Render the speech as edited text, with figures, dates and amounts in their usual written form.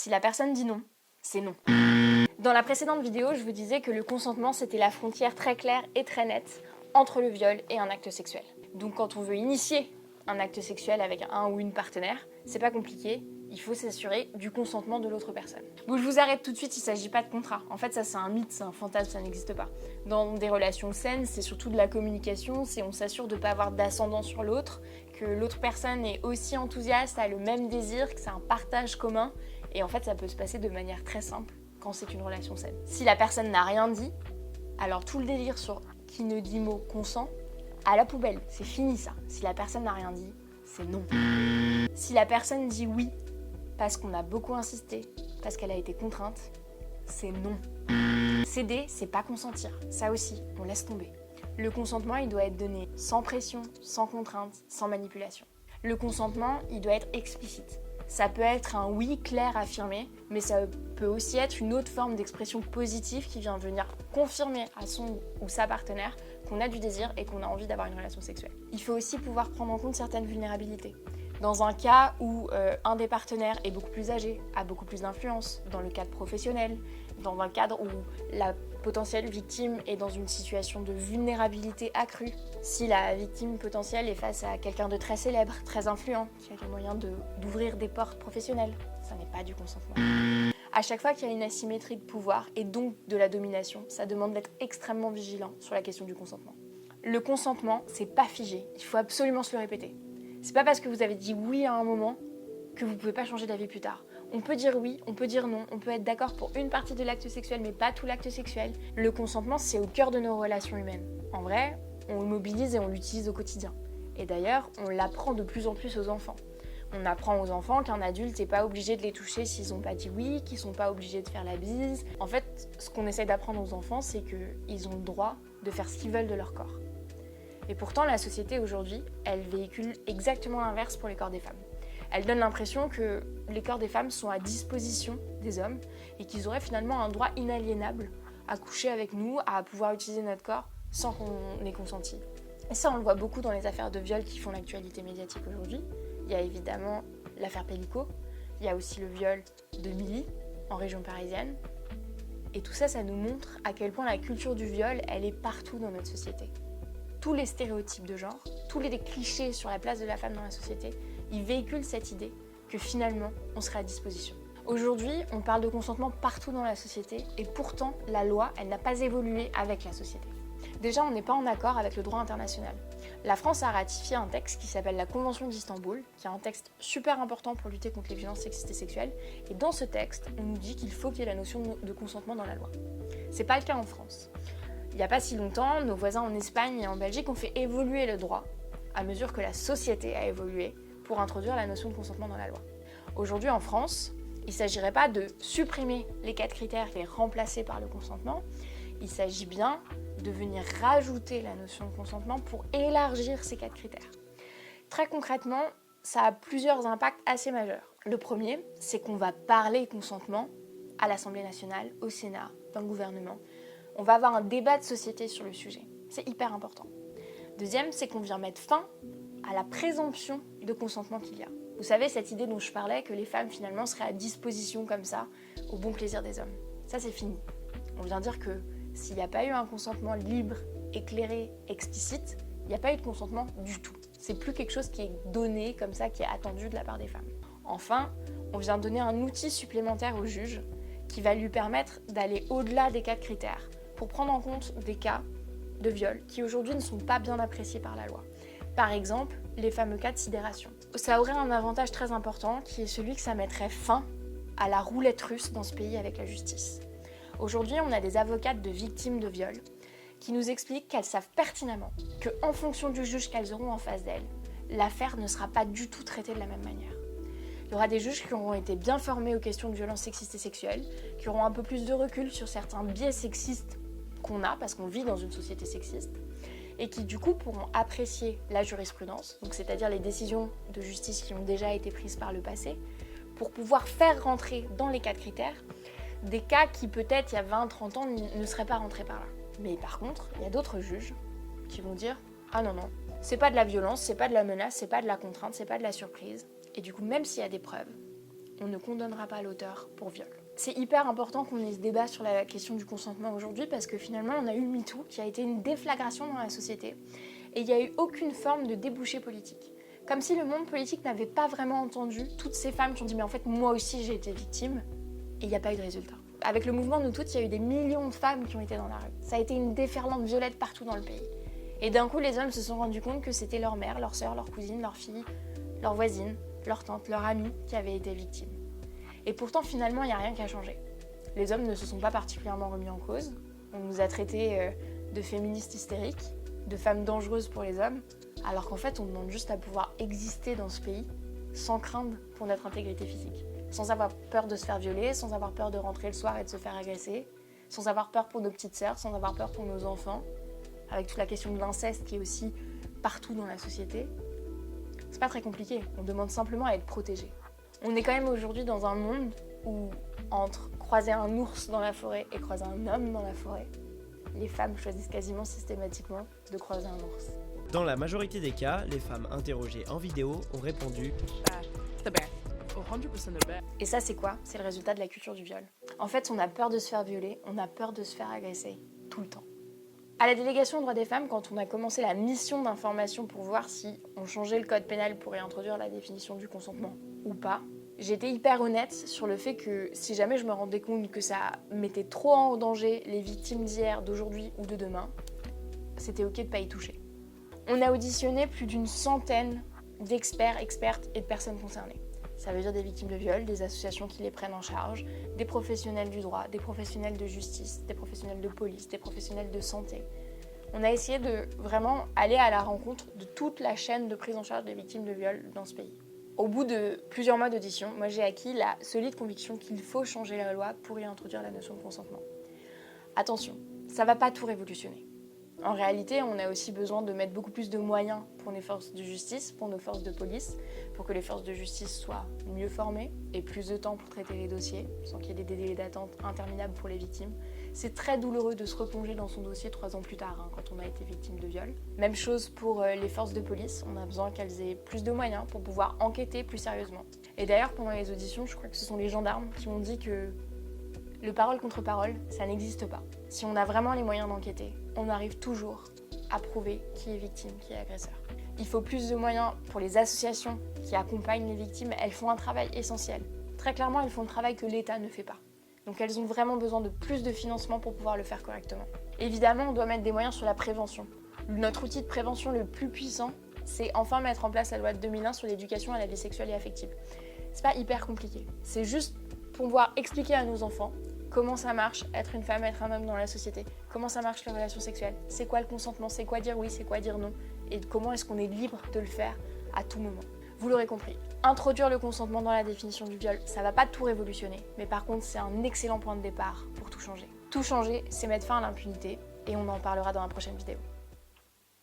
Si la personne dit non, c'est non. Dans la précédente vidéo, je vous disais que le consentement, c'était la frontière très claire et très nette entre le viol et un acte sexuel. Donc quand on veut initier un acte sexuel avec un ou une partenaire, c'est pas compliqué, il faut s'assurer du consentement de l'autre personne. Bon, je vous arrête tout de suite, il s'agit pas de contrat. En fait, ça c'est un mythe, c'est un fantasme, ça n'existe pas. Dans des relations saines, c'est surtout de la communication, c'est on s'assure de pas avoir d'ascendant sur l'autre, que l'autre personne est aussi enthousiaste, a le même désir, que c'est un partage commun, et en fait ça peut se passer de manière très simple quand c'est une relation saine. Si la personne n'a rien dit, alors tout le délire sur qui ne dit mot consent, à la poubelle, c'est fini ça. Si la personne n'a rien dit, c'est non. Si la personne dit oui, parce qu'on a beaucoup insisté, parce qu'elle a été contrainte, c'est non. Céder, c'est pas consentir. Ça aussi, on laisse tomber. Le consentement, il doit être donné sans pression, sans contrainte, sans manipulation. Le consentement, il doit être explicite. Ça peut être un oui clair affirmé, mais ça peut aussi être une autre forme d'expression positive qui vient venir confirmer à son ou sa partenaire qu'on a du désir et qu'on a envie d'avoir une relation sexuelle. Il faut aussi pouvoir prendre en compte certaines vulnérabilités. Dans un cas où un des partenaires est beaucoup plus âgé, a beaucoup plus d'influence, dans le cadre professionnel, dans un cadre où la potentielle victime est dans une situation de vulnérabilité accrue, si la victime potentielle est face à quelqu'un de très célèbre, très influent, qui a les moyens d'ouvrir des portes professionnelles, ça n'est pas du consentement. À chaque fois qu'il y a une asymétrie de pouvoir et donc de la domination, ça demande d'être extrêmement vigilant sur la question du consentement. Le consentement, c'est pas figé, il faut absolument se le répéter. C'est pas parce que vous avez dit oui à un moment que vous pouvez pas changer d'avis plus tard. On peut dire oui, on peut dire non, on peut être d'accord pour une partie de l'acte sexuel mais pas tout l'acte sexuel. Le consentement, c'est au cœur de nos relations humaines. En vrai, on le mobilise et on l'utilise au quotidien. Et d'ailleurs, on l'apprend de plus en plus aux enfants. On apprend aux enfants qu'un adulte n'est pas obligé de les toucher s'ils n'ont pas dit oui, qu'ils sont pas obligés de faire la bise. En fait, ce qu'on essaie d'apprendre aux enfants, c'est qu'ils ont le droit de faire ce qu'ils veulent de leur corps. Et pourtant, la société aujourd'hui, elle véhicule exactement l'inverse pour les corps des femmes. Elle donne l'impression que les corps des femmes sont à disposition des hommes et qu'ils auraient finalement un droit inaliénable à coucher avec nous, à pouvoir utiliser notre corps sans qu'on ait consenti. Et ça, on le voit beaucoup dans les affaires de viol qui font l'actualité médiatique aujourd'hui. Il y a évidemment l'affaire Pellico, il y a aussi le viol de Milly en région parisienne. Et tout ça, ça nous montre à quel point la culture du viol, elle est partout dans notre société. Tous les stéréotypes de genre, tous les clichés sur la place de la femme dans la société, ils véhiculent cette idée que finalement, on serait à disposition. Aujourd'hui, on parle de consentement partout dans la société et pourtant, la loi, elle n'a pas évolué avec la société. Déjà, on n'est pas en accord avec le droit international. La France a ratifié un texte qui s'appelle la Convention d'Istanbul, qui est un texte super important pour lutter contre les violences sexistes et sexuelles. Et dans ce texte, on nous dit qu'il faut qu'il y ait la notion de consentement dans la loi. C'est pas le cas en France. Il n'y a pas si longtemps, nos voisins en Espagne et en Belgique ont fait évoluer le droit à mesure que la société a évolué pour introduire la notion de consentement dans la loi. Aujourd'hui en France, il ne s'agirait pas de supprimer les 4 critères et les remplacer par le consentement, il s'agit bien de venir rajouter la notion de consentement pour élargir ces 4 critères. Très concrètement, ça a plusieurs impacts assez majeurs. Le premier, c'est qu'on va parler consentement à l'Assemblée nationale, au Sénat, dans le gouvernement. On va avoir un débat de société sur le sujet. C'est hyper important. Deuxième, c'est qu'on vient mettre fin à la présomption de consentement qu'il y a. Vous savez, cette idée dont je parlais, que les femmes finalement seraient à disposition comme ça, au bon plaisir des hommes. Ça, c'est fini. On vient dire que s'il n'y a pas eu un consentement libre, éclairé, explicite, il n'y a pas eu de consentement du tout. C'est plus quelque chose qui est donné comme ça, qui est attendu de la part des femmes. Enfin, on vient donner un outil supplémentaire au juge qui va lui permettre d'aller au-delà des 4 critères pour prendre en compte des cas de viol qui aujourd'hui ne sont pas bien appréciés par la loi. Par exemple, les fameux cas de sidération. Ça aurait un avantage très important qui est celui que ça mettrait fin à la roulette russe dans ce pays avec la justice. Aujourd'hui, on a des avocates de victimes de viol qui nous expliquent qu'elles savent pertinemment qu'en fonction du juge qu'elles auront en face d'elles, l'affaire ne sera pas du tout traitée de la même manière. Il y aura des juges qui auront été bien formés aux questions de violences sexistes et sexuelles, qui auront un peu plus de recul sur certains biais sexistes qu'on a, parce qu'on vit dans une société sexiste, et qui du coup pourront apprécier la jurisprudence, donc c'est-à-dire les décisions de justice qui ont déjà été prises par le passé, pour pouvoir faire rentrer dans les 4 critères des cas qui peut-être il y a 20-30 ans ne seraient pas rentrés par là. Mais par contre, il y a d'autres juges qui vont dire « Ah non, non, c'est pas de la violence, c'est pas de la menace, c'est pas de la contrainte, c'est pas de la surprise. » Et du coup, même s'il y a des preuves, on ne condamnera pas l'auteur pour viol. C'est hyper important qu'on ait ce débat sur la question du consentement aujourd'hui parce que finalement on a eu le MeToo qui a été une déflagration dans la société et il n'y a eu aucune forme de débouché politique. Comme si le monde politique n'avait pas vraiment entendu toutes ces femmes qui ont dit mais en fait moi aussi j'ai été victime et il n'y a pas eu de résultat. Avec le mouvement Nous Toutes, il y a eu des millions de femmes qui ont été dans la rue. Ça a été une déferlante violette partout dans le pays. Et d'un coup, les hommes se sont rendus compte que c'était leur mère, leur sœur, leur cousine, leur fille, leur voisine, leur tante, leur amie qui avaient été victimes. Et pourtant, finalement, il n'y a rien qui a changé. Les hommes ne se sont pas particulièrement remis en cause. On nous a traités de féministes hystériques, de femmes dangereuses pour les hommes, alors qu'en fait, on demande juste à pouvoir exister dans ce pays sans craindre pour notre intégrité physique. Sans avoir peur de se faire violer, sans avoir peur de rentrer le soir et de se faire agresser, sans avoir peur pour nos petites sœurs, sans avoir peur pour nos enfants, avec toute la question de l'inceste qui est aussi partout dans la société. C'est pas très compliqué, on demande simplement à être protégé. On est quand même aujourd'hui dans un monde où, entre croiser un ours dans la forêt et croiser un homme dans la forêt, les femmes choisissent quasiment systématiquement de croiser un ours. Dans la majorité des cas, les femmes interrogées en vidéo ont répondu The bear. 100% the bear. Et ça, c'est quoi? C'est le résultat de la culture du viol. En fait, on a peur de se faire violer, on a peur de se faire agresser, tout le temps. À la délégation aux droits des femmes, quand on a commencé la mission d'information pour voir si on changeait le code pénal pour réintroduire la définition du consentement ou pas, j'étais hyper honnête sur le fait que si jamais je me rendais compte que ça mettait trop en danger les victimes d'hier, d'aujourd'hui ou de demain, c'était ok de pas y toucher. On a auditionné plus d'une centaine d'experts, expertes et de personnes concernées. Ça veut dire des victimes de viol, des associations qui les prennent en charge, des professionnels du droit, des professionnels de justice, des professionnels de police, des professionnels de santé. On a essayé de vraiment aller à la rencontre de toute la chaîne de prise en charge des victimes de viol dans ce pays. Au bout de plusieurs mois d'audition, moi j'ai acquis la solide conviction qu'il faut changer la loi pour y introduire la notion de consentement. Attention, ça va pas tout révolutionner. En réalité, on a aussi besoin de mettre beaucoup plus de moyens pour les forces de justice, pour nos forces de police, pour que les forces de justice soient mieux formées et plus de temps pour traiter les dossiers, sans qu'il y ait des délais d'attente interminables pour les victimes. C'est très douloureux de se replonger dans son dossier 3 ans plus tard, quand on a été victime de viol. Même chose pour les forces de police, on a besoin qu'elles aient plus de moyens pour pouvoir enquêter plus sérieusement. Et d'ailleurs, pendant les auditions, je crois que ce sont les gendarmes qui ont dit que le parole contre parole, ça n'existe pas. Si on a vraiment les moyens d'enquêter, on arrive toujours à prouver qui est victime, qui est agresseur. Il faut plus de moyens pour les associations qui accompagnent les victimes. Elles font un travail essentiel. Très clairement, elles font le travail que l'État ne fait pas. Donc elles ont vraiment besoin de plus de financement pour pouvoir le faire correctement. Évidemment, on doit mettre des moyens sur la prévention. Notre outil de prévention le plus puissant, c'est enfin mettre en place la loi de 2001 sur l'éducation à la vie sexuelle et affective. C'est pas hyper compliqué. C'est juste pour pouvoir expliquer à nos enfants comment ça marche être une femme, être un homme dans la société, comment ça marche les relations sexuelles, c'est quoi le consentement, c'est quoi dire oui, c'est quoi dire non, et comment est-ce qu'on est libre de le faire à tout moment. Vous l'aurez compris, introduire le consentement dans la définition du viol, ça va pas tout révolutionner, mais par contre c'est un excellent point de départ pour tout changer. Tout changer, c'est mettre fin à l'impunité, et on en parlera dans la prochaine vidéo.